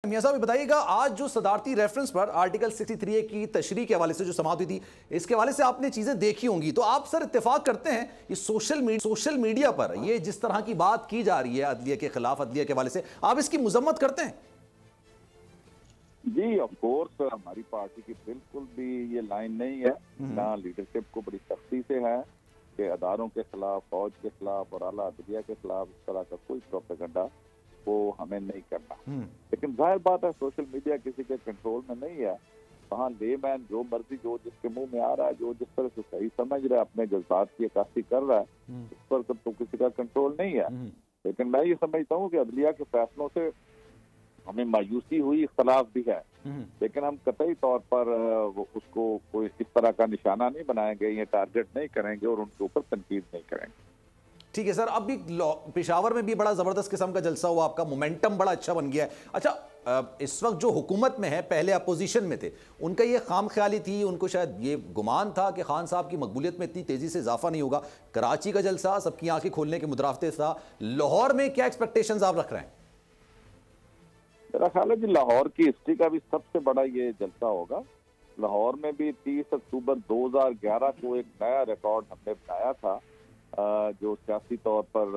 मियां साहब बताइएगा, आज जो सदारती रेफरेंस पर आर्टिकल 63A की तशरीह के हवाले से जो समाअत हुई थी, इसके हवाले से आपने चीजें देखी होंगी, तो आप सर इत्तेफाक करते हैं ये सोशल मीडिया पर ये जिस तरह की बात की जा रही है अदलिया के खिलाफ, अदलिया के हवाले से आप इसकी मुजम्मत करते हैं? जी ऑफ कोर्स, हमारी पार्टी की बिल्कुल भी ये लाइन नहीं है ना, लीडरशिप को बड़ी सख्ती से है कि अदारों के खिलाफ, फौज के खिलाफ और आला अदलिया के खिलाफ इस तरह का कोई प्रोपेगेंडा वो हमें नहीं करना। लेकिन जाहिर बात है सोशल मीडिया किसी के कंट्रोल में नहीं है। वहाँ लेमैन जो मर्जी, जो जिसके मुंह में आ रहा है, जो जिस तरह से सही समझ रहा है, अपने जज्बात की अक्कासी कर रहा है, उस पर तो किसी का कंट्रोल नहीं है। लेकिन मैं ये समझता हूँ कि अदलिया के फैसलों से हमें मायूसी हुई, इख्तलाफ भी है, लेकिन हम कतई तौर पर उसको कोई इस तरह का निशाना नहीं बनाएंगे, ये टारगेट नहीं करेंगे और उनके ऊपर तनकीद नहीं करेंगे। ठीक है सर, अब भी पेशावर में भी बड़ा जबरदस्त किस्म का जलसा हुआ, आपका मोमेंटम बड़ा अच्छा बन गया है। अच्छा, इस वक्त जो हुकूमत में है, पहले अपोजिशन में थे, उनका ये खाम ख्याली थी, उनको शायद ये गुमान था कि खान साहब की मकबूलियत में इतनी तेजी से इजाफा नहीं होगा। कराची का जलसा सबकी आंखें खोलने के मुतराफते था। लाहौर में क्या एक्सपेक्टेशंस आप रख रहे हैं? मेरा ख्याल है कि लाहौर की हिस्ट्री का भी सबसे बड़ा ये जलसा होगा। लाहौर में भी 30 अक्टूबर 2011 को एक नया रिकॉर्ड हमने बनाया था, जो सियासी तौर पर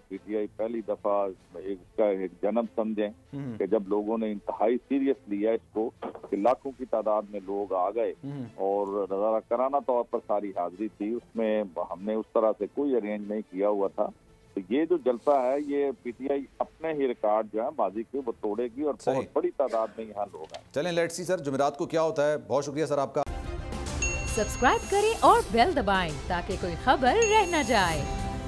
पीटीआई पहली दफा इसका एक जन्म समझें कि जब लोगों ने इंतहाई सीरियस लिया इसको, कि लाखों की तादाद में लोग आ गए और नजाराना तौर पर सारी हाजिरी थी, उसमें हमने उस तरह से कोई अरेंज नहीं किया हुआ था। तो ये जो जलसा है, ये पीटीआई अपने ही रिकॉर्ड जो है माजी के वो तोड़ेगी और बहुत बड़ी तादाद में यहाँ लोग हैं। चलें लेट्स सी सर जुमेरात को क्या होता है। बहुत शुक्रिया सर आपका। सब्सक्राइब करें और बेल दबाएं ताकि कोई खबर रह न जाए।